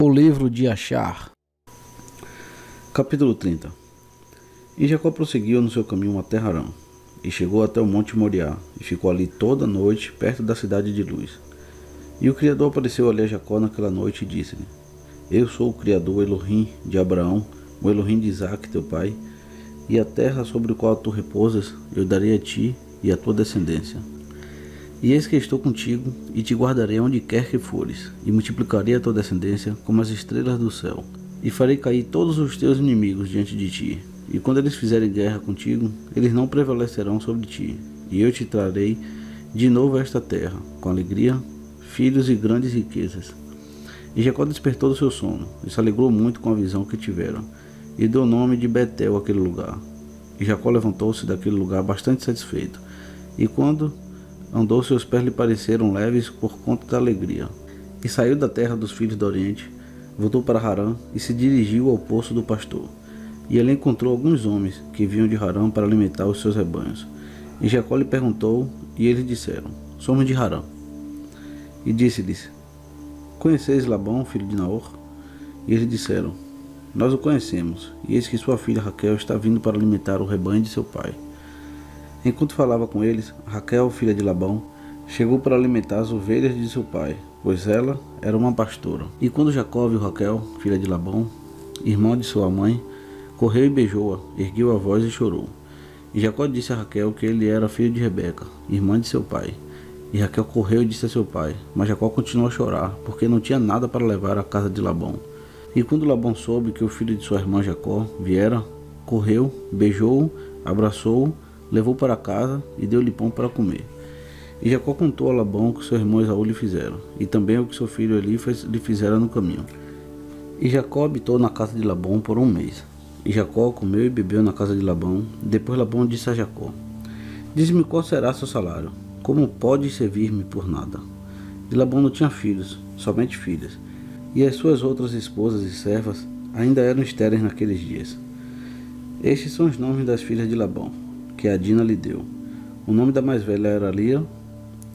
O livro de Achar. Capítulo 30. E Jacó prosseguiu no seu caminho até Harã, e chegou até o monte Moriá, e ficou ali toda a noite, perto da cidade de Luz. E o Criador apareceu ali a Jacó naquela noite e disse-lhe: Eu sou o Criador Elohim de Abraão, o Elohim de Isaque teu pai, e a terra sobre a qual tu repousas, eu darei a ti e à tua descendência. E eis que estou contigo, e te guardarei onde quer que fores, e multiplicarei a tua descendência como as estrelas do céu, e farei cair todos os teus inimigos diante de ti. E quando eles fizerem guerra contigo, eles não prevalecerão sobre ti, e eu te trarei de novo a esta terra, com alegria, filhos e grandes riquezas. E Jacó despertou do seu sono, e se alegrou muito com a visão que tivera, e deu o nome de Betel àquele lugar. E Jacó levantou-se daquele lugar bastante satisfeito, e quando andou, seus pés lhe pareceram leves por conta da alegria. E saiu da terra dos filhos do Oriente, voltou para Harã e se dirigiu ao poço do pastor. E ali encontrou alguns homens que vinham de Harã para alimentar os seus rebanhos. E Jacó lhe perguntou, e eles disseram: Somos de Harã. E disse-lhes: Conheceis Labão, filho de Naor? E eles disseram: Nós o conhecemos, e eis que sua filha Raquel está vindo para alimentar o rebanho de seu pai. Enquanto falava com eles, Raquel, filha de Labão, chegou para alimentar as ovelhas de seu pai, pois ela era uma pastora. E quando Jacó viu Raquel, filha de Labão, irmã de sua mãe, correu e beijou-a, ergueu a voz e chorou. E Jacó disse a Raquel que ele era filho de Rebeca, irmã de seu pai. E Raquel correu e disse a seu pai, mas Jacó continuou a chorar, porque não tinha nada para levar à casa de Labão. E quando Labão soube que o filho de sua irmã Jacó viera, correu, beijou-o, abraçou-o, levou para casa e deu-lhe pão para comer. E Jacó contou a Labão o que seu irmão Esaú lhe fizeram, e também o que seu filho Eli lhe fizera no caminho. E Jacó habitou na casa de Labão por 1 mês. E Jacó comeu e bebeu na casa de Labão. Depois Labão disse a Jacó: Diz-me qual será seu salário, como pode servir-me por nada? E Labão não tinha filhos, somente filhas, e as suas outras esposas e servas ainda eram estéreis naqueles dias. Estes são os nomes das filhas de Labão, que a Dina lhe deu. O nome da mais velha era Lia,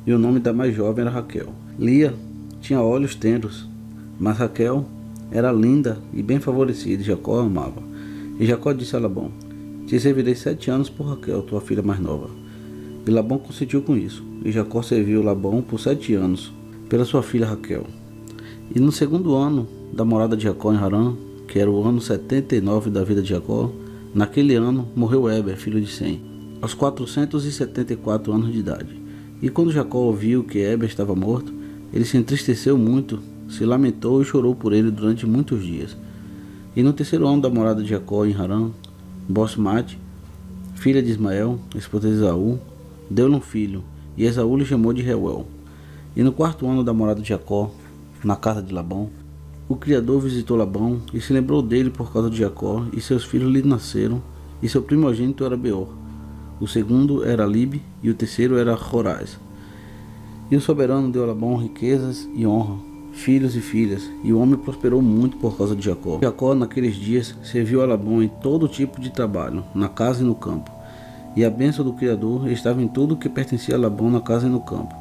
e o nome da mais jovem era Raquel. Lia tinha olhos tenros, mas Raquel era linda e bem favorecida, e Jacó a amava. E Jacó disse a Labão: Te servirei 7 anos por Raquel, tua filha mais nova. E Labão consentiu com isso, e Jacó serviu Labão por 7 anos, pela sua filha Raquel. E no 2º ano da morada de Jacó em Harã, que era o ano 79 da vida de Jacó, naquele ano morreu Heber, filho de Sem, aos 474 anos de idade. E quando Jacó ouviu que Heber estava morto, ele se entristeceu muito, se lamentou e chorou por ele durante muitos dias. E no 3º ano da morada de Jacó em Harã, Bosmate, filha de Ismael, esposa de Esaú, deu-lhe um filho, e Esaú lhe chamou de Reuel. E no 4º ano da morada de Jacó, na casa de Labão, o Criador visitou Labão e se lembrou dele por causa de Jacó, e seus filhos lhe nasceram, e seu primogênito era Beor. O segundo era Libe, e o terceiro era Joraz. E o soberano deu a Labão riquezas e honra, filhos e filhas, e o homem prosperou muito por causa de Jacó. Jacó naqueles dias serviu a Labão em todo tipo de trabalho, na casa e no campo. E a bênção do Criador estava em tudo que pertencia a Labão na casa e no campo.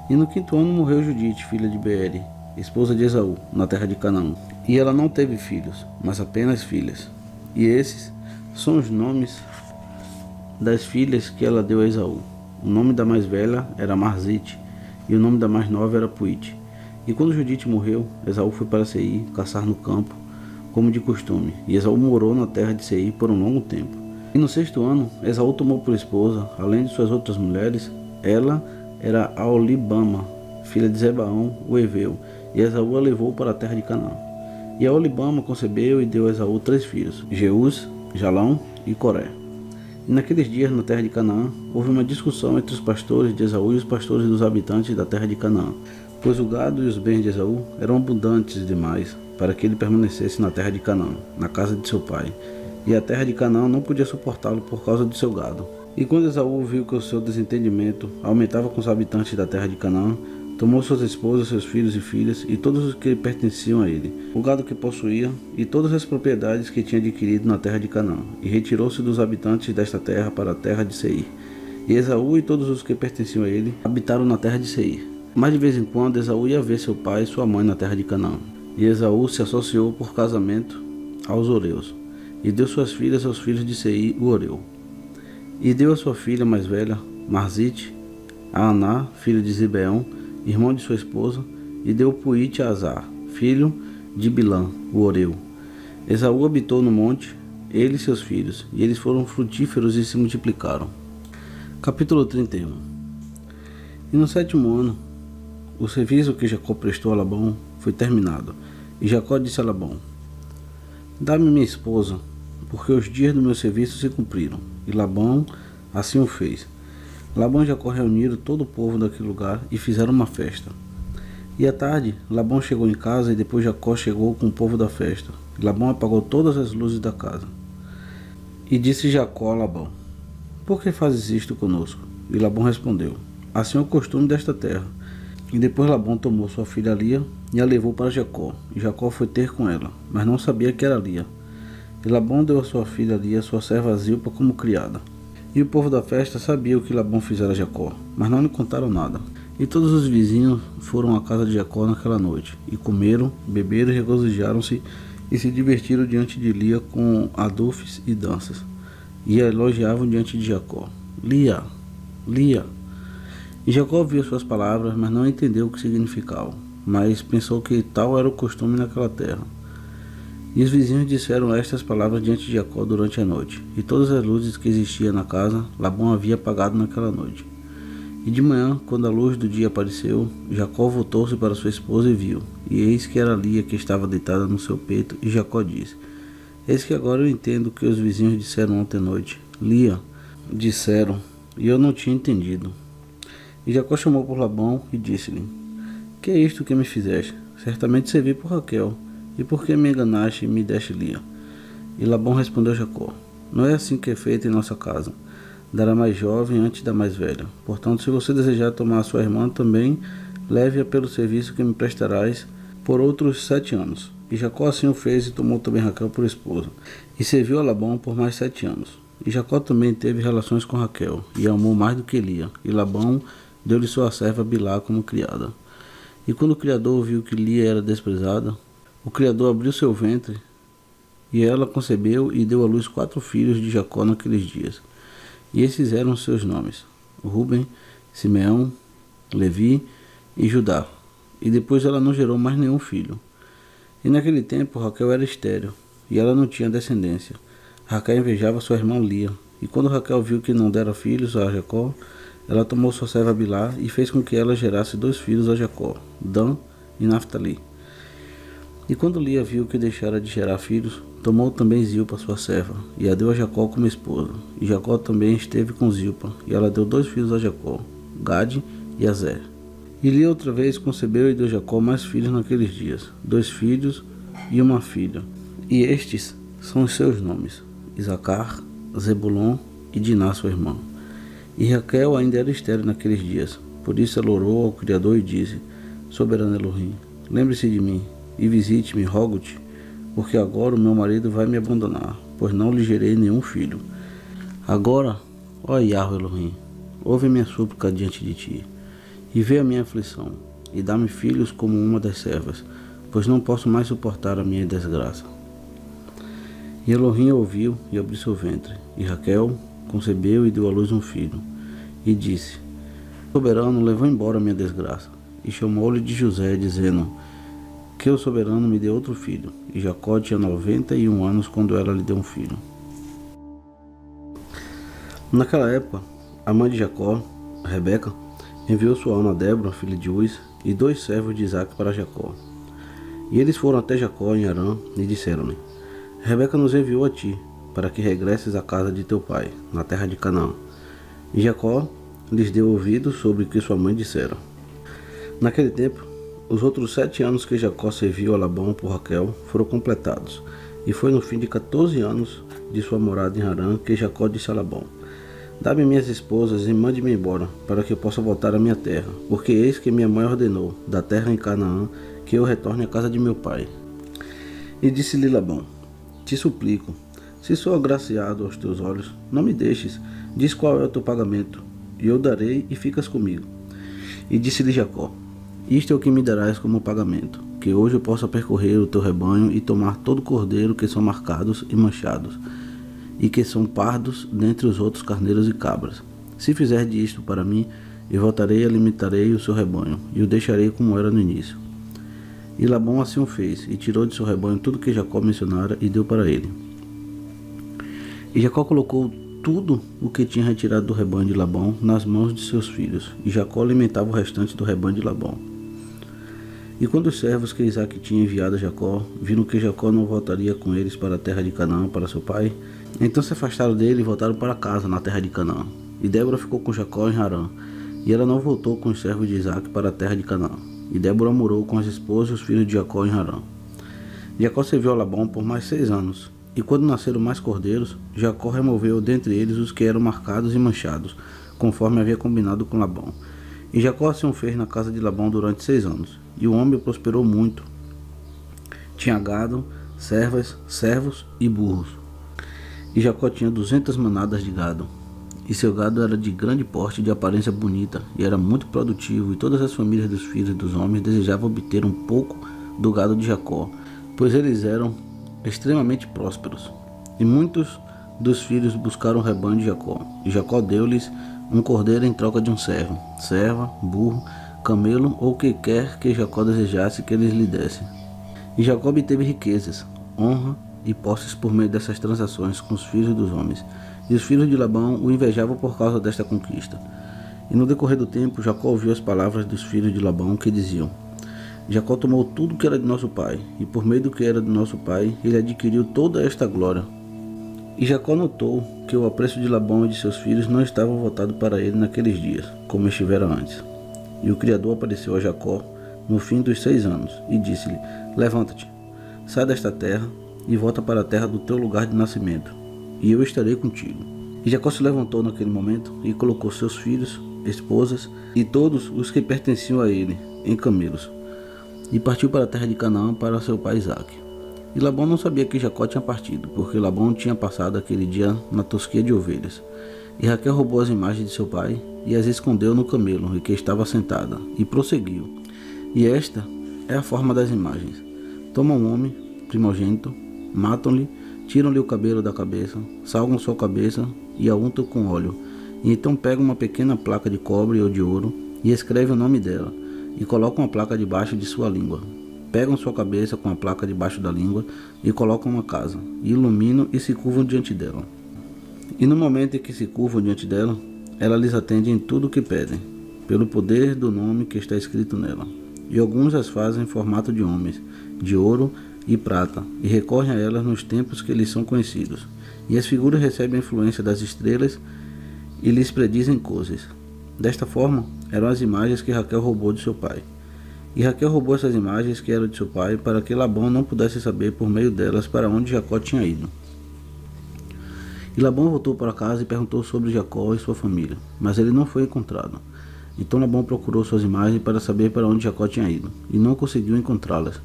E no 5º ano morreu Judite, filha de Beeri, esposa de Esaú, na terra de Canaã. E ela não teve filhos, mas apenas filhas. E esses são os nomes das filhas que ela deu a Esaú. O nome da mais velha era Marzite, e o nome da mais nova era Puite. E quando Judite morreu, Esaú foi para Seir caçar no campo, como de costume. E Esaú morou na terra de Seir por um longo tempo. E no 6º ano, Esaú tomou por esposa, além de suas outras mulheres, ela era Aolibama, filha de Zebaão, o Eveu, e Esaú a levou para a terra de Canaã. E Aolibama concebeu e deu a Esaú 3 filhos, Jeús, Jalão e Coré. E naqueles dias, na terra de Canaã, houve uma discussão entre os pastores de Esaú e os pastores dos habitantes da terra de Canaã, pois o gado e os bens de Esaú eram abundantes demais para que ele permanecesse na terra de Canaã, na casa de seu pai, e a terra de Canaã não podia suportá-lo por causa de seu gado. E quando Esaú viu que o seu desentendimento aumentava com os habitantes da terra de Canaã, tomou suas esposas, seus filhos e filhas, e todos os que pertenciam a ele, o gado que possuía, e todas as propriedades que tinha adquirido na terra de Canaã, e retirou-se dos habitantes desta terra para a terra de Seir. E Esaú e todos os que pertenciam a ele habitaram na terra de Seir. Mas de vez em quando Esaú ia ver seu pai e sua mãe na terra de Canaã. E Esaú se associou por casamento aos Oreus, e deu suas filhas aos filhos de Seir, o Oreu. E deu a sua filha mais velha, Marzite, a Aná, filho de Zibeão, irmão de sua esposa, e deu Puite a Azar, filho de Bilã, o Oreu. Esaú habitou no monte, ele e seus filhos, e eles foram frutíferos e se multiplicaram. Capítulo 31. E no 7º ano, o serviço que Jacó prestou a Labão foi terminado, e Jacó disse a Labão: dá-me minha esposa, porque os dias do meu serviço se cumpriram. E Labão assim o fez. Labão e Jacó reuniram todo o povo daquele lugar e fizeram uma festa. E à tarde, Labão chegou em casa, e depois Jacó chegou com o povo da festa. E Labão apagou todas as luzes da casa. E disse Jacó a Labão: por que fazes isto conosco? E Labão respondeu: assim é o costume desta terra. E depois Labão tomou sua filha Lia e a levou para Jacó. E Jacó foi ter com ela, mas não sabia que era Lia. E Labão deu a sua filha Lia, sua serva Zilpa, como criada. E o povo da festa sabia o que Labão fizera a Jacó, mas não lhe contaram nada. E todos os vizinhos foram à casa de Jacó naquela noite, e comeram, beberam e regozijaram-se, e se divertiram diante de Lia com adufes e danças. E a elogiavam diante de Jacó: Lia, Lia. E Jacó ouviu suas palavras, mas não entendeu o que significavam, mas pensou que tal era o costume naquela terra. E os vizinhos disseram estas palavras diante de Jacó durante a noite, e todas as luzes que existiam na casa, Labão havia apagado naquela noite. E de manhã, quando a luz do dia apareceu, Jacó voltou-se para sua esposa e viu, e eis que era Lia que estava deitada no seu peito, e Jacó disse: eis que agora eu entendo o que os vizinhos disseram ontem à noite. Lia, disseram, e eu não tinha entendido. E Jacó chamou por Labão e disse-lhe: que é isto que me fizeste? Certamente servi por Raquel. E por que me enganaste e me deste Lia? E Labão respondeu a Jacó: não é assim que é feito em nossa casa. Dará mais jovem antes da mais velha. Portanto, se você desejar tomar a sua irmã também, leve-a pelo serviço que me prestarás por outros 7 anos. E Jacó assim o fez e tomou também Raquel por esposa. E serviu a Labão por mais 7 anos. E Jacó também teve relações com Raquel, e a amou mais do que Lia. E Labão deu-lhe sua serva Bilá como criada. E quando o criador viu que Lia era desprezada, o criador abriu seu ventre, e ela concebeu e deu à luz 4 filhos de Jacó naqueles dias. E esses eram os seus nomes: Ruben, Simeão, Levi e Judá. E depois ela não gerou mais nenhum filho. E naquele tempo Raquel era estéril, e ela não tinha descendência. Raquel invejava sua irmã Lia. E quando Raquel viu que não dera filhos a Jacó, ela tomou sua serva Bilá e fez com que ela gerasse 2 filhos a Jacó, Dan e Naftali. E quando Lia viu que deixara de gerar filhos, tomou também Zilpa, sua serva, e a deu a Jacó como esposa. E Jacó também esteve com Zilpa, e ela deu 2 filhos a Jacó, Gade e Azer. E Lia outra vez concebeu e deu a Jacó mais filhos naqueles dias, 2 filhos e uma filha. E estes são os seus nomes: Isacar, Zebulon e Diná, sua irmã. E Raquel ainda era estéril naqueles dias. Por isso ela orou ao Criador e disse: soberano Elohim, lembre-se de mim e visite-me, rogo-te, porque agora o meu marido vai me abandonar, pois não lhe gerei nenhum filho. Agora, ó Yahweh Elohim, ouve minha súplica diante de ti, e vê a minha aflição, e dá-me filhos como uma das servas, pois não posso mais suportar a minha desgraça. E Elohim ouviu e abriu seu ventre, e Raquel concebeu e deu à luz um filho, e disse: soberano levou embora a minha desgraça, e chamou-lhe de José, dizendo: que o soberano me deu outro filho. E Jacó tinha 91 anos quando ela lhe deu um filho. Naquela época, a mãe de Jacó, Rebeca, enviou sua alma Débora, filha de Uz, e 2 servos de Isaque para Jacó. E eles foram até Jacó em Harã e disseram-lhe: Rebeca nos enviou a ti, para que regresses à casa de teu pai, na terra de Canaã. E Jacó lhes deu ouvido sobre o que sua mãe dissera. Naquele tempo, os outros 7 anos que Jacó serviu a Labão por Raquel foram completados, e foi no fim de 14 anos de sua morada em Harã que Jacó disse a Labão: dá-me minhas esposas e mande-me embora, para que eu possa voltar à minha terra, porque eis que minha mãe ordenou, da terra em Canaã, que eu retorne à casa de meu pai. E disse-lhe Labão: te suplico, se sou agraciado aos teus olhos, não me deixes, diz qual é o teu pagamento, e eu darei e ficas comigo. E disse-lhe Jacó: isto é o que me darás como pagamento: que hoje eu possa percorrer o teu rebanho e tomar todo cordeiro que são marcados e manchados, e que são pardos dentre os outros carneiros e cabras. Se fizer isto para mim, eu voltarei e alimentarei o seu rebanho, e o deixarei como era no início. E Labão assim o fez, e tirou de seu rebanho tudo que Jacó mencionara e deu para ele. E Jacó colocou tudo o que tinha retirado do rebanho de Labão nas mãos de seus filhos, e Jacó alimentava o restante do rebanho de Labão. E quando os servos que Isaque tinha enviado a Jacó viram que Jacó não voltaria com eles para a terra de Canaã para seu pai, então se afastaram dele e voltaram para casa na terra de Canaã. E Débora ficou com Jacó em Harã, e ela não voltou com os servos de Isaque para a terra de Canaã. E Débora morou com as esposas e os filhos de Jacó em Harã. Jacó serviu a Labão por mais 6 anos, e quando nasceram mais cordeiros, Jacó removeu dentre eles os que eram marcados e manchados, conforme havia combinado com Labão. E Jacó assim o fez na casa de Labão durante 6 anos, e o homem prosperou muito. Tinha gado, servas, servos e burros. E Jacó tinha 200 manadas de gado. E seu gado era de grande porte e de aparência bonita, e era muito produtivo, e todas as famílias dos filhos dos homens desejavam obter um pouco do gado de Jacó, pois eles eram extremamente prósperos. E muitos dos filhos buscaram o rebanho de Jacó, e Jacó deu-lhes um cordeiro em troca de um servo, serva, burro, camelo ou o que quer que Jacó desejasse que eles lhe dessem. E Jacó obteve riquezas, honra e posses por meio dessas transações com os filhos dos homens, e os filhos de Labão o invejavam por causa desta conquista. E no decorrer do tempo, Jacó ouviu as palavras dos filhos de Labão que diziam: Jacó tomou tudo que era de nosso pai, e por meio do que era de nosso pai, ele adquiriu toda esta glória. E Jacó notou que o apreço de Labão e de seus filhos não estava voltado para ele naqueles dias, como estivera antes. E o Criador apareceu a Jacó no fim dos 6 anos, e disse-lhe: Levanta-te, sai desta terra, e volta para a terra do teu lugar de nascimento, e eu estarei contigo. E Jacó se levantou naquele momento, e colocou seus filhos, esposas, e todos os que pertenciam a ele, em camelos, e partiu para a terra de Canaã para seu pai Isaque. E Labão não sabia que Jacó tinha partido, porque Labão tinha passado aquele dia na tosquia de ovelhas. E Raquel roubou as imagens de seu pai, e as escondeu no camelo em que estava sentada, e prosseguiu. E esta é a forma das imagens. Tomam um homem primogênito, matam-lhe, tiram-lhe o cabelo da cabeça, salgam sua cabeça e a untam com óleo. E então pegam uma pequena placa de cobre ou de ouro, e escrevem o nome dela, e colocam a placa debaixo de sua língua. Pegam sua cabeça com a placa debaixo da língua, e colocam uma casa, e iluminam e se curvam diante dela. E no momento em que se curvam diante dela, ela lhes atende em tudo o que pedem, pelo poder do nome que está escrito nela. E alguns as fazem em formato de homens, de ouro e prata, e recorrem a elas nos tempos que lhes são conhecidos. E as figuras recebem a influência das estrelas e lhes predizem coisas. Desta forma, eram as imagens que Raquel roubou de seu pai. E Raquel roubou essas imagens que eram de seu pai, para que Labão não pudesse saber por meio delas para onde Jacó tinha ido. E Labão voltou para casa e perguntou sobre Jacó e sua família, mas ele não foi encontrado. Então Labão procurou suas imagens para saber para onde Jacó tinha ido, e não conseguiu encontrá-las.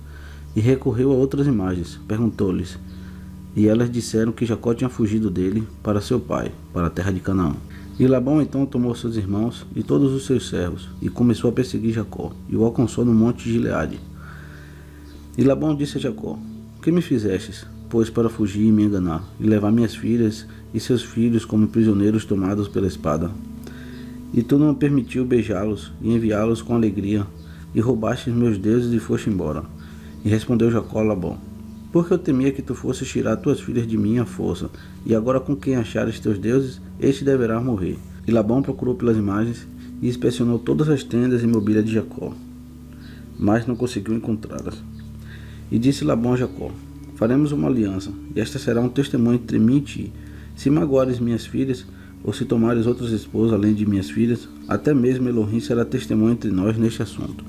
E recorreu a outras imagens, perguntou-lhes, e elas disseram que Jacó tinha fugido dele para seu pai, para a terra de Canaã. E Labão então tomou seus irmãos e todos os seus servos, e começou a perseguir Jacó, e o alcançou no monte Gileade. E Labão disse a Jacó: Que me fizestes, pois, para fugir e me enganar, e levar minhas filhas e seus filhos como prisioneiros tomados pela espada? E tu não me permitiu beijá-los e enviá-los com alegria, e roubaste meus deuses e foste embora. E respondeu Jacó a Labão: Porque eu temia que tu fosses tirar tuas filhas de minha força, e agora com quem achares teus deuses, este deverá morrer. E Labão procurou pelas imagens, e inspecionou todas as tendas e mobília de Jacó, mas não conseguiu encontrá-las. E disse Labão a Jacó: Faremos uma aliança, e esta será um testemunho entre mim e ti. Se magoares minhas filhas, ou se tomares outras esposas além de minhas filhas, até mesmo Elohim será testemunha entre nós neste assunto.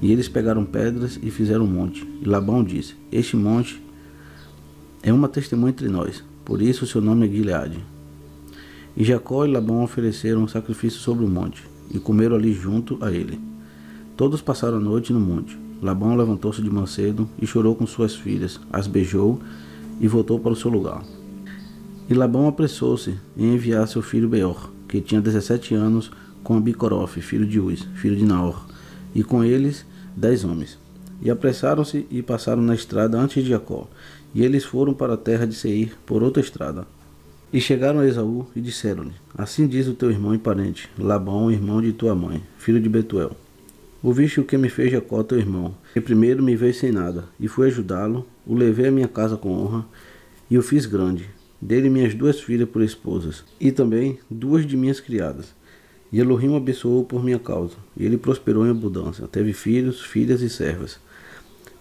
E eles pegaram pedras e fizeram um monte. E Labão disse: Este monte é uma testemunha entre nós, por isso o seu nome é Gileade. E Jacó e Labão ofereceram um sacrifício sobre o monte, e comeram ali junto a ele. Todos passaram a noite no monte. Labão levantou-se de mancedo e chorou com suas filhas, as beijou e voltou para o seu lugar. E Labão apressou-se em enviar seu filho Beor, que tinha 17 anos, com Abicorofe, filho de Uz, filho de Naor, e com eles 10 homens. e apressaram-se e passaram na estrada antes de Jacó, e eles foram para a terra de Seir por outra estrada. E chegaram a Esaú e disseram-lhe: Assim diz o teu irmão e parente, Labão, irmão de tua mãe, filho de Betuel. Ouviste o que me fez Jacó teu irmão, que primeiro me veio sem nada, e fui ajudá-lo, o levei à minha casa com honra, e o fiz grande. Dei-lhe minhas 2 filhas por esposas, e também 2 de minhas criadas. E Elohim o abençoou por minha causa, e ele prosperou em abundância, teve filhos, filhas e servas.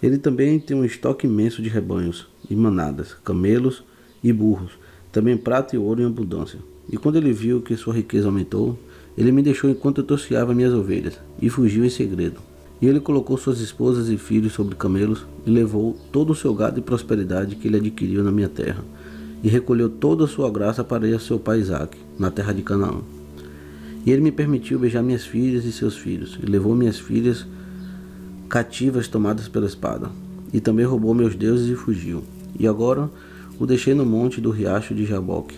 Ele também tem um estoque imenso de rebanhos, e manadas, camelos e burros, também prata e ouro em abundância. E quando ele viu que sua riqueza aumentou, ele me deixou enquanto eu tosseava minhas ovelhas, e fugiu em segredo. E ele colocou suas esposas e filhos sobre camelos, e levou todo o seu gado e prosperidade que ele adquiriu na minha terra, e recolheu toda a sua graça para seu pai Isaque, na terra de Canaã. E ele me permitiu beijar minhas filhas e seus filhos, e levou minhas filhas cativas tomadas pela espada, e também roubou meus deuses e fugiu. E agora o deixei no monte do riacho de Jaboque,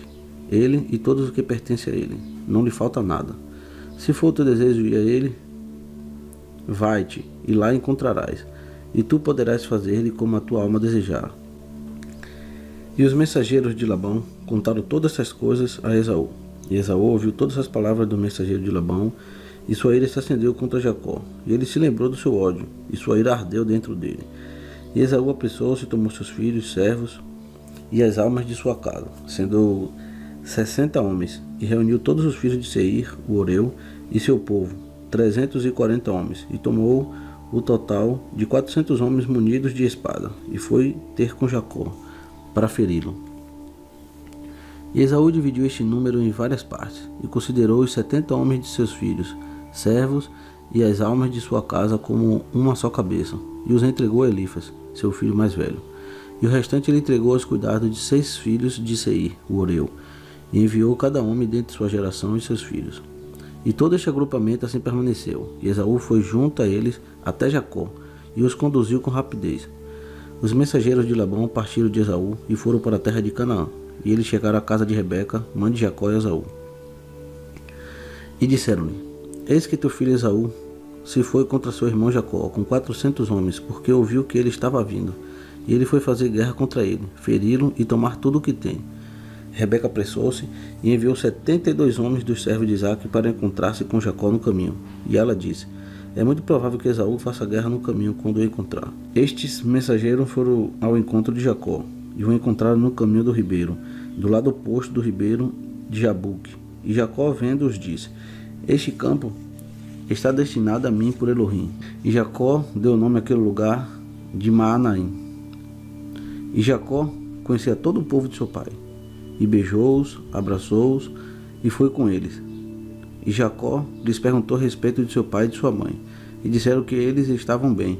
ele e todos os que pertencem a ele, não lhe falta nada. Se for o teu desejo ir a ele, vai-te, e lá encontrarás, e tu poderás fazer-lhe como a tua alma desejar. E os mensageiros de Labão contaram todas essas coisas a Esaú. E Esaú ouviu todas as palavras do mensageiro de Labão, e sua ira se acendeu contra Jacó. E ele se lembrou do seu ódio, e sua ira ardeu dentro dele. E Esaú apressou-se e tomou seus filhos, servos, e as almas de sua casa, sendo 60 homens, e reuniu todos os filhos de Seir, o Oreu, e seu povo, 340 homens, e tomou o total de 400 homens munidos de espada, e foi ter com Jacó, para feri-lo. E Esaú dividiu este número em várias partes, e considerou os 70 homens de seus filhos, servos, e as almas de sua casa como uma só cabeça, e os entregou a Elifas, seu filho mais velho. E o restante ele entregou aos cuidados de 6 filhos de Seir, o Oreu, e enviou cada homem dentre sua geração e seus filhos. E todo este agrupamento assim permaneceu, e Esaú foi junto a eles até Jacó, e os conduziu com rapidez. Os mensageiros de Labão partiram de Esaú e foram para a terra de Canaã, e eles chegaram à casa de Rebeca, mãe de Jacó e Esaú. E disseram-lhe: Eis que teu filho Esaú se foi contra seu irmão Jacó com 400 homens, porque ouviu que ele estava vindo. E ele foi fazer guerra contra ele, feri-lo e tomar tudo o que tem. Rebeca apressou-se e enviou 72 homens dos servos de Isaque para encontrar-se com Jacó no caminho. E ela disse: É muito provável que Esaú faça guerra no caminho quando o encontrar. Estes mensageiros foram ao encontro de Jacó, e o encontraram no caminho do ribeiro, do lado oposto do ribeiro de Jabuque. E Jacó, vendo-os, disse: Este campo está destinado a mim por Elohim. E Jacó deu nome àquele lugar de Maanaim. E Jacó conhecia todo o povo de seu pai, e beijou-os, abraçou-os, e foi com eles. E Jacó lhes perguntou a respeito de seu pai e de sua mãe, e disseram que eles estavam bem.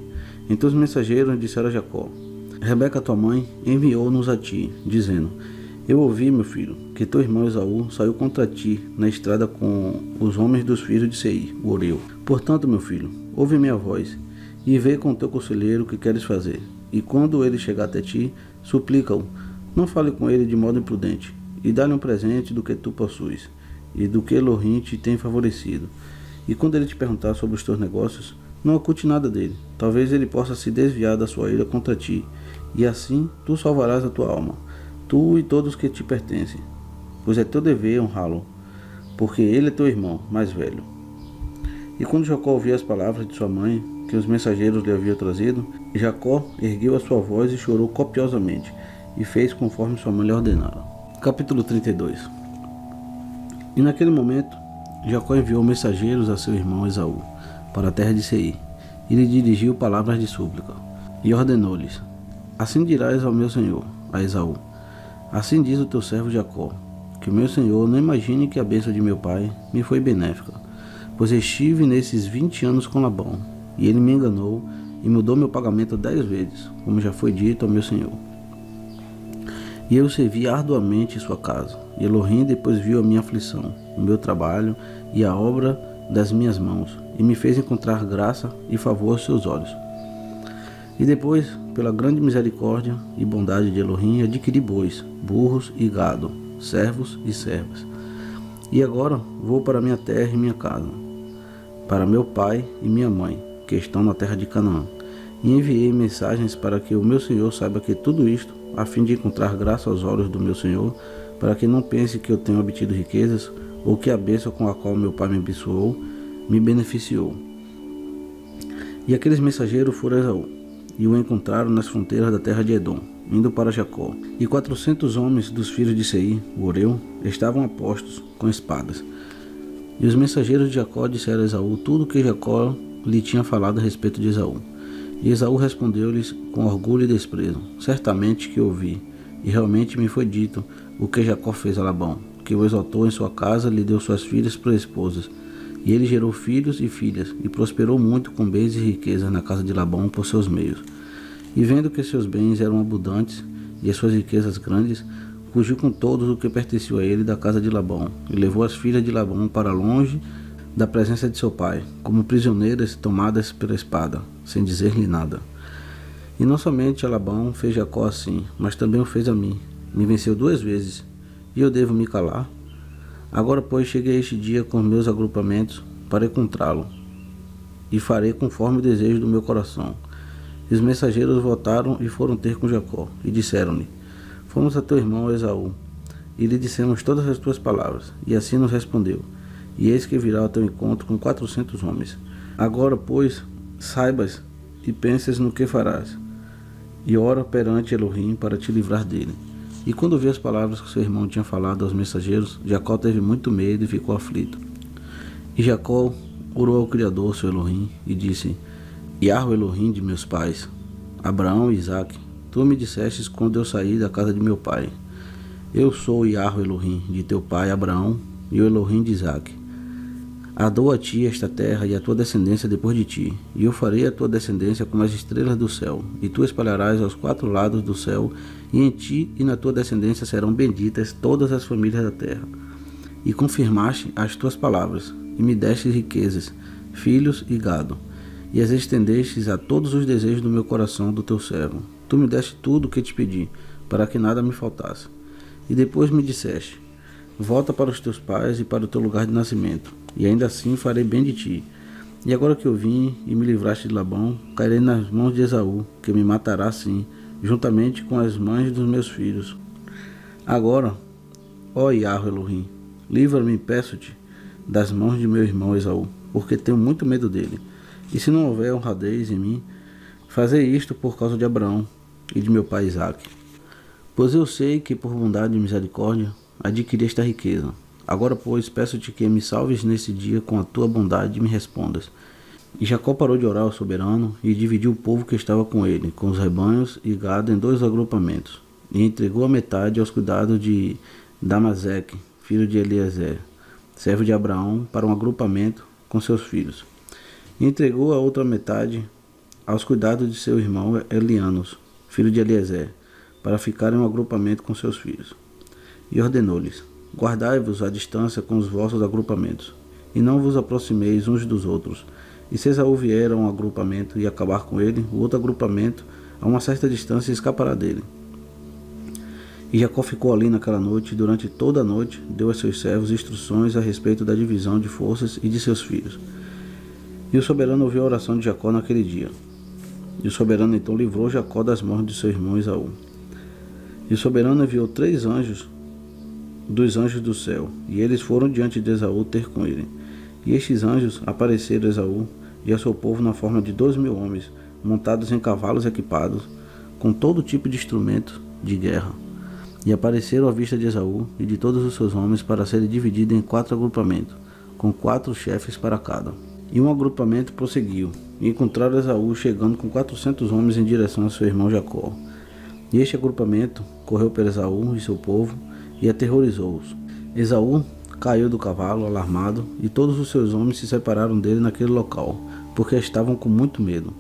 Então os mensageiros disseram a Jacó: Rebeca, tua mãe, enviou-nos a ti, dizendo: Eu ouvi, meu filho, que teu irmão Esaú saiu contra ti na estrada com os homens dos filhos de Seir, o Oreu. Portanto, meu filho, ouve minha voz, e vê com teu conselheiro o que queres fazer. E quando ele chegar até ti, suplica-o, não fale com ele de modo imprudente, e dá-lhe um presente do que tu possuis, e do que Elohim te tem favorecido. E quando ele te perguntar sobre os teus negócios, não oculte nada dele. Talvez ele possa se desviar da sua ira contra ti, e assim tu salvarás a tua alma, tu e todos que te pertencem, pois é teu dever honrá-lo, porque ele é teu irmão mais velho. E quando Jacó ouviu as palavras de sua mãe, que os mensageiros lhe haviam trazido, Jacó ergueu a sua voz e chorou copiosamente, e fez conforme sua mãe lhe ordenara. Capítulo 32. E naquele momento, Jacó enviou mensageiros a seu irmão Esaú, para a terra de Seir, e lhe dirigiu palavras de súplica, e ordenou-lhes: Assim dirás ao meu senhor, a Esaú: Assim diz o teu servo Jacó, que o meu senhor não imagine que a bênção de meu pai me foi benéfica, pois estive nesses 20 anos com Labão, e ele me enganou e mudou meu pagamento 10 vezes, como já foi dito ao meu senhor. E eu servi arduamente em sua casa, e Elohim depois viu a minha aflição, o meu trabalho e a obra das minhas mãos, e me fez encontrar graça e favor aos seus olhos. E depois, pela grande misericórdia e bondade de Elohim, adquiri bois, burros e gado, servos e servas. E agora vou para minha terra e minha casa, para meu pai e minha mãe, que estão na terra de Canaã. e enviei mensagens para que o meu senhor saiba que tudo isto, a fim de encontrar graça aos olhos do meu senhor, para que não pense que eu tenho obtido riquezas, ou que a bênção com a qual meu pai me abençoou me beneficiou. E aqueles mensageiros foram a Esaú, e o encontraram nas fronteiras da terra de Edom, indo para Jacó. E 400 homens dos filhos de Seir, o Oreu, estavam apostos com espadas. E os mensageiros de Jacó disseram a Esaú tudo o que Jacó lhe tinha falado a respeito de Esaú. E Esaú respondeu-lhes com orgulho e desprezo: certamente que ouvi, e realmente me foi dito o que Jacó fez a Labão, que o exaltou em sua casa, lhe deu suas filhas por esposas. E ele gerou filhos e filhas, e prosperou muito com bens e riquezas na casa de Labão por seus meios. E vendo que seus bens eram abundantes, e as suas riquezas grandes, fugiu com todos o que pertenciam a ele da casa de Labão, e levou as filhas de Labão para longe da presença de seu pai, como prisioneiras tomadas pela espada, sem dizer-lhe nada. E não somente a Labão fez Jacó assim, mas também o fez a mim. Me venceu 2 vezes, e eu devo me calar? Agora, pois, cheguei este dia com meus agrupamentos para encontrá-lo, e farei conforme o desejo do meu coração. E os mensageiros voltaram e foram ter com Jacó, e disseram-lhe: fomos a teu irmão Esaú, e lhe dissemos todas as tuas palavras, e assim nos respondeu. E eis que virá ao teu encontro com 400 homens. Agora, pois, saibas e penses no que farás, e ora perante Elohim para te livrar dele. E quando viu as palavras que seu irmão tinha falado aos mensageiros, Jacó teve muito medo e ficou aflito. E Jacó orou ao Criador, seu Elohim, e disse: Yahweh Elohim de meus pais, Abraão e Isaque, tu me dissestes quando eu saí da casa de meu pai: eu sou o Yahweh Elohim de teu pai Abraão e o Elohim de Isaque. Dou a ti esta terra e a tua descendência depois de ti, e eu farei a tua descendência como as estrelas do céu, e tu espalharás aos 4 lados do céu, e em ti e na tua descendência serão benditas todas as famílias da terra. E confirmaste as tuas palavras, e me deste riquezas, filhos e gado, e as estendestes a todos os desejos do meu coração do teu servo. Tu me deste tudo o que te pedi, para que nada me faltasse. E depois me disseste: volta para os teus pais e para o teu lugar de nascimento, e ainda assim farei bem de ti. E agora que eu vim e me livraste de Labão, cairei nas mãos de Esaú, que me matará sim, juntamente com as mães dos meus filhos. Agora, ó Yahweh Elohim, livra-me, peço-te, das mãos de meu irmão Esaú, porque tenho muito medo dele. E se não houver honradez em mim, fazei isto por causa de Abraão e de meu pai Isaque. Pois eu sei que por bondade e misericórdia adquiri esta riqueza. Agora, pois, peço-te que me salves nesse dia com a tua bondade e me respondas. E Jacó parou de orar ao soberano e dividiu o povo que estava com ele, com os rebanhos e gado em 2 agrupamentos, e entregou a metade aos cuidados de Damazeque, filho de Eliezer, servo de Abraão, para um agrupamento com seus filhos. E entregou a outra metade aos cuidados de seu irmão Elianos, filho de Eliezer, para ficar em um agrupamento com seus filhos. E ordenou-lhes: guardai-vos à distância com os vossos agrupamentos, e não vos aproximeis uns dos outros. E se Esaú vier a um agrupamento e acabar com ele, o outro agrupamento, a uma certa distância, escapará dele. E Jacó ficou ali naquela noite, e durante toda a noite deu a seus servos instruções a respeito da divisão de forças e de seus filhos. E o soberano ouviu a oração de Jacó naquele dia. E o soberano então livrou Jacó das mãos de seu irmão Esaú. E o soberano enviou 3 anjos dos anjos do céu, e eles foram diante de Esaú ter com ele. E estes anjos apareceram a Esaú e a seu povo na forma de 2.000 homens, montados em cavalos equipados, com todo tipo de instrumento de guerra. E apareceram à vista de Esaú e de todos os seus homens para serem divididos em 4 agrupamentos, com 4 chefes para cada. E um agrupamento prosseguiu, e encontraram Esaú chegando com 400 homens em direção a seu irmão Jacó. E este agrupamento correu para Esaú e seu povo, e aterrorizou-os. Esaú caiu do cavalo, alarmado, e todos os seus homens se separaram dele naquele local, porque estavam com muito medo.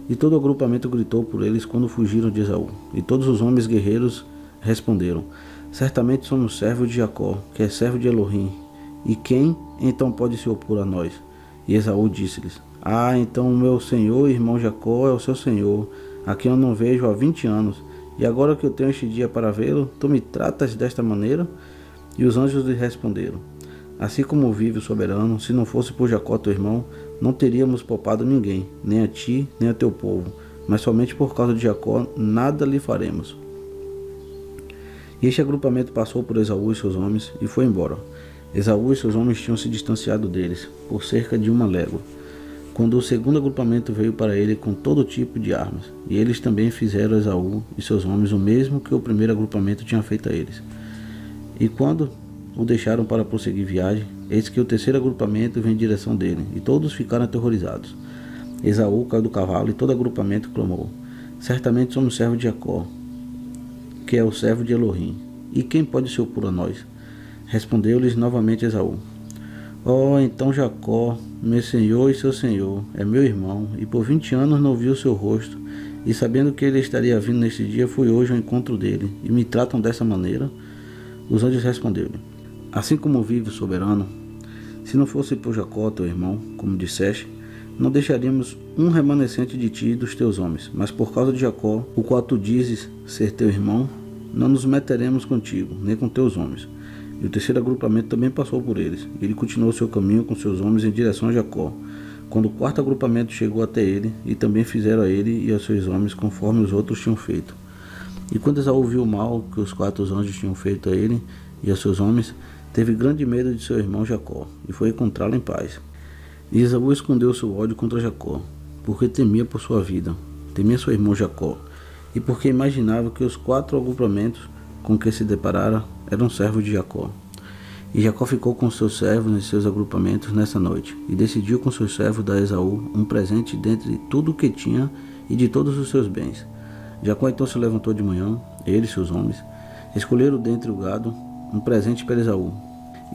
E todo o agrupamento gritou por eles quando fugiram de Esaú. E todos os homens guerreiros responderam: certamente somos servos de Jacó, que é servo de Elohim. E quem então pode se opor a nós? E Esaú disse-lhes: então o meu senhor e irmão Jacó é o seu senhor, a quem eu não vejo há 20 anos. E agora que eu tenho este dia para vê-lo, tu me tratas desta maneira? E os anjos lhe responderam: assim como vive o soberano, se não fosse por Jacó teu irmão, não teríamos poupado ninguém, nem a ti, nem a teu povo. mas somente por causa de Jacó nada lhe faremos. E este agrupamento passou por Esaú e seus homens e foi embora. Esaú e seus homens tinham se distanciado deles por cerca de 1 légua, quando o segundo agrupamento veio para ele com todo tipo de armas, e eles também fizeram a Esaú e seus homens o mesmo que o primeiro agrupamento tinha feito a eles. E quando o deixaram para prosseguir viagem, eis que o terceiro agrupamento veio em direção dele, e todos ficaram aterrorizados. Esaú caiu do cavalo e todo agrupamento clamou: certamente somos servos de Jacó, que é o servo de Elohim, e quem pode se opor a nós? Respondeu-lhes novamente Esaú: oh, então Jacó, meu senhor e seu senhor, é meu irmão, e por 20 anos não vi o seu rosto, e sabendo que ele estaria vindo neste dia, fui hoje ao encontro dele, e me tratam dessa maneira? Os anjos responderam-lhe: assim como vive o soberano, se não fosse por Jacó, teu irmão, como disseste, não deixaríamos um remanescente de ti e dos teus homens, mas por causa de Jacó, o qual tu dizes ser teu irmão, não nos meteremos contigo, nem com teus homens. E o terceiro agrupamento também passou por eles. Ele continuou seu caminho com seus homens em direção a Jacó. Quando o quarto agrupamento chegou até ele, e também fizeram a ele e a seus homens conforme os outros tinham feito. E quando Esaú viu o mal que os 4 anjos tinham feito a ele e a seus homens, teve grande medo de seu irmão Jacó, e foi encontrá-lo em paz. E Esaú escondeu seu ódio contra Jacó, porque temia por sua vida, temia seu irmão Jacó, e porque imaginava que os 4 agrupamentos com que se deparara eram servos de Jacó. E Jacó ficou com seus servos e seus agrupamentos nessa noite, e decidiu com seus servos dar a Esaú um presente dentre tudo o que tinha e de todos os seus bens. Jacó então se levantou de manhã, ele e seus homens, escolheram dentre o gado um presente para Esaú.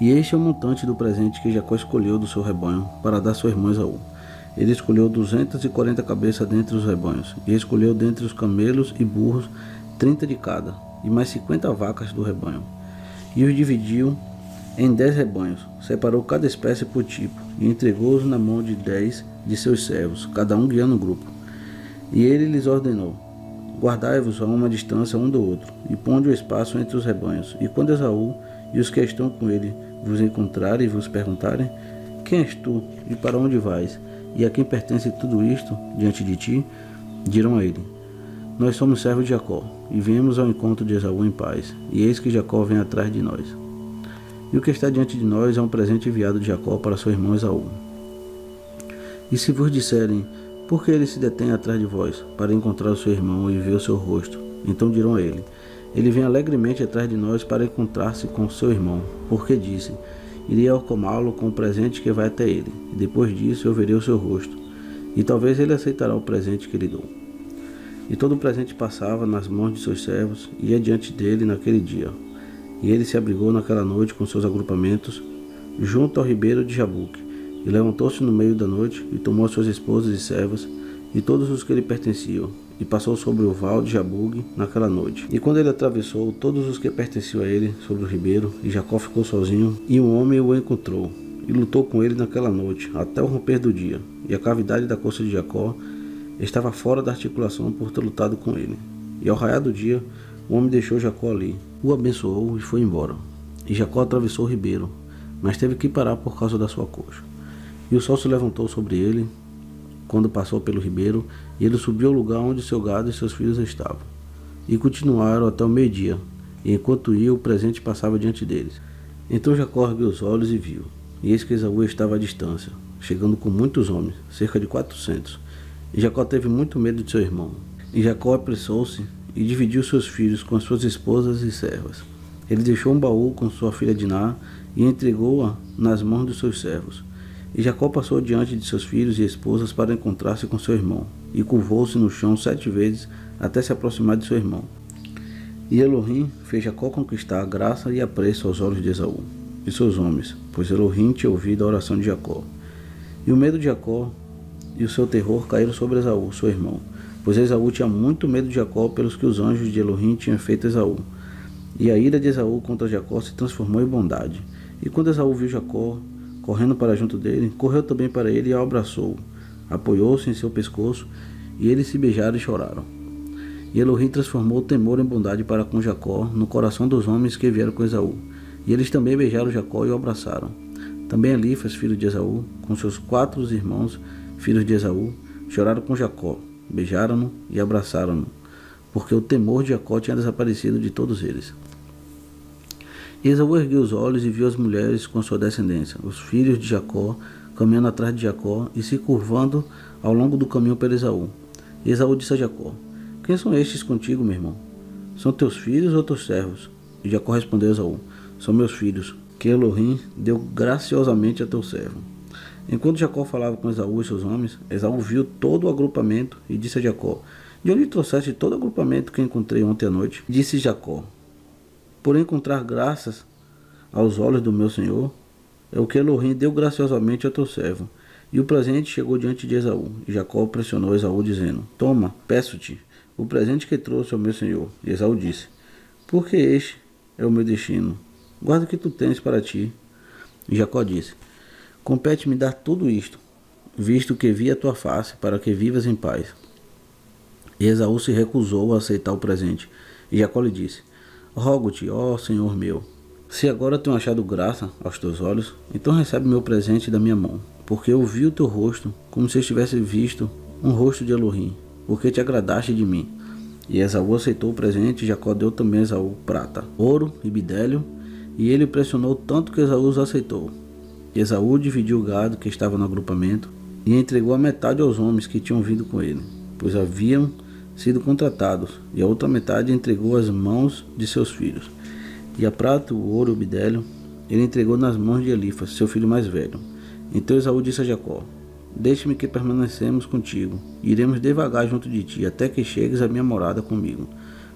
E este é o montante do presente que Jacó escolheu do seu rebanho para dar a seu irmão Esaú. Ele escolheu 240 cabeças dentre os rebanhos, e escolheu dentre os camelos e burros 30 de cada, e mais 50 vacas do rebanho. E os dividiu em 10 rebanhos, separou cada espécie por tipo, e entregou-os na mão de 10 de seus servos, cada um guiando um grupo. E ele lhes ordenou: guardai-vos a uma distância um do outro, e ponde o espaço entre os rebanhos. E quando Esaú e os que estão com ele vos encontrarem e vos perguntarem: quem és tu, e para onde vais, e a quem pertence tudo isto diante de ti? Dirão a ele: nós somos servos de Jacó, e viemos ao encontro de Esaú em paz, e eis que Jacó vem atrás de nós. E o que está diante de nós é um presente enviado de Jacó para seu irmão Esaú. E se vos disserem: por que ele se detém atrás de vós, para encontrar o seu irmão e ver o seu rosto? Então dirão a ele: ele vem alegremente atrás de nós para encontrar-se com seu irmão, porque disse: irei alcomá-lo com o presente que vai até ele, e depois disso eu verei o seu rosto, e talvez ele aceitará o presente que lhe dou. E todo o presente passava nas mãos de seus servos, e ia diante dele naquele dia. E ele se abrigou naquela noite com seus agrupamentos, junto ao ribeiro de Jabuque, e levantou-se no meio da noite, e tomou suas esposas e servas, e todos os que lhe pertenciam, e passou sobre o val de Jabuque naquela noite. E quando ele atravessou todos os que pertenciam a ele sobre o ribeiro, e Jacó ficou sozinho, e um homem o encontrou, e lutou com ele naquela noite, até o romper do dia. E a cavidade da coxa de Jacó estava fora da articulação por ter lutado com ele. E ao raiar do dia, o homem deixou Jacó ali, o abençoou e foi embora. E Jacó atravessou o ribeiro, mas teve que parar por causa da sua coxa. E o sol se levantou sobre ele quando passou pelo ribeiro, e ele subiu ao lugar onde seu gado e seus filhos estavam. E continuaram até o meio-dia, e enquanto ia, o presente passava diante deles. Então Jacó ergueu os olhos e viu, e eis que Esaú estava à distância, chegando com muitos homens, cerca de 400. E Jacó teve muito medo de seu irmão. E Jacó apressou-se e dividiu seus filhos com as suas esposas e servas. Ele deixou um baú com sua filha Diná e entregou-a nas mãos dos seus servos. E Jacó passou diante de seus filhos e esposas para encontrar-se com seu irmão, e curvou-se no chão 7 vezes até se aproximar de seu irmão. E Elohim fez Jacó conquistar a graça e apreço aos olhos de Esaú e seus homens, pois Elohim tinha ouvido a oração de Jacó. E o medo de Jacó e o seu terror caíram sobre Esaú, seu irmão, pois Esaú tinha muito medo de Jacó pelos que os anjos de Elohim tinham feito a Esaú. E a ira de Esaú contra Jacó se transformou em bondade. E quando Esaú viu Jacó correndo para junto dele, correu também para ele e o abraçou, apoiou-se em seu pescoço, e eles se beijaram e choraram. E Elohim transformou o temor em bondade para com Jacó no coração dos homens que vieram com Esaú, e eles também beijaram Jacó e o abraçaram. Também Elifas, filho de Esaú, com seus 4 irmãos, filhos de Esaú, choraram com Jacó, beijaram-no e abraçaram-no, porque o temor de Jacó tinha desaparecido de todos eles. E Esaú ergueu os olhos e viu as mulheres com sua descendência, os filhos de Jacó, caminhando atrás de Jacó e se curvando ao longo do caminho para Esaú. E Esaú disse a Jacó: Quem são estes contigo, meu irmão? São teus filhos ou teus servos? E Jacó respondeu a Esaú: São meus filhos, que Elohim deu graciosamente a teu servo. Enquanto Jacó falava com Esaú e seus homens, Esaú viu todo o agrupamento e disse a Jacó: De onde trouxeste todo o agrupamento que encontrei ontem à noite? Disse Jacó: Por encontrar graças aos olhos do meu senhor, é o que Elohim deu graciosamente a teu servo. E o presente chegou diante de Esaú. E Jacó pressionou Esaú, dizendo: Toma, peço-te, o presente que trouxe ao meu senhor. E Esaú disse: Porque este é o meu destino. Guarda o que tu tens para ti. E Jacó disse: Compete-me dar tudo isto, visto que vi a tua face, para que vivas em paz. E Esaú se recusou a aceitar o presente. E Jacó lhe disse: Rogo-te, ó Senhor meu, se agora tenho achado graça aos teus olhos, então recebe meu presente da minha mão, porque eu vi o teu rosto, como se estivesse visto um rosto de Elohim, porque te agradaste de mim. E Esaú aceitou o presente, e Jacó deu também a Esaú prata, ouro e bidélio, e ele pressionou tanto que Esaú os aceitou. E Esaú dividiu o gado que estava no agrupamento, e entregou a metade aos homens que tinham vindo com ele, pois haviam sido contratados, e a outra metade entregou às mãos de seus filhos. E a prata, o ouro e o bidélio, ele entregou nas mãos de Elifas, seu filho mais velho. Então Esaú disse a Jacó: Deixe-me que permanecemos contigo, e iremos devagar junto de ti, até que chegues à minha morada comigo,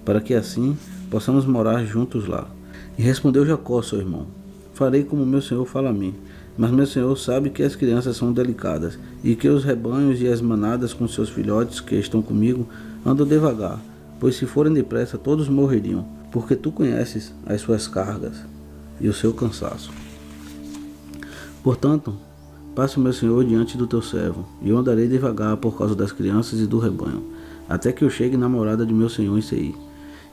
para que assim possamos morar juntos lá. E respondeu Jacó, seu irmão: Farei como meu senhor fala a mim, mas meu senhor sabe que as crianças são delicadas, e que os rebanhos e as manadas com seus filhotes que estão comigo andam devagar, pois se forem depressa todos morreriam, porque tu conheces as suas cargas e o seu cansaço. Portanto, passe o meu senhor diante do teu servo, e eu andarei devagar por causa das crianças e do rebanho, até que eu chegue na morada de meu senhor em Seir.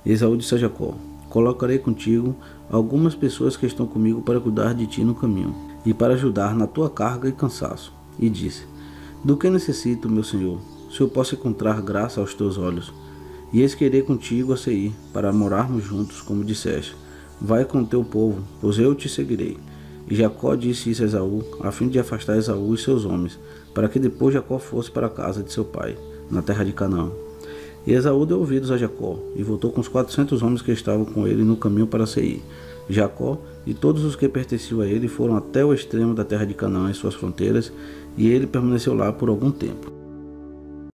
E Esaú disse a Jacó: Colocarei contigo algumas pessoas que estão comigo para cuidar de ti no caminho, e para ajudar na tua carga e cansaço. E disse: Do que necessito, meu senhor, se eu posso encontrar graça aos teus olhos? E eis que irei contigo a Seir, para morarmos juntos, como disseste. Vai com teu povo, pois eu te seguirei. E Jacó disse isso a Esaú, a fim de afastar Esaú e seus homens, para que depois Jacó fosse para a casa de seu pai, na terra de Canaã. E Esaú deu ouvidos a Jacó, e voltou com os 400 homens que estavam com ele no caminho para Seir. Jacó e todos os que pertenciam a ele foram até o extremo da terra de Canaã e suas fronteiras, e ele permaneceu lá por algum tempo.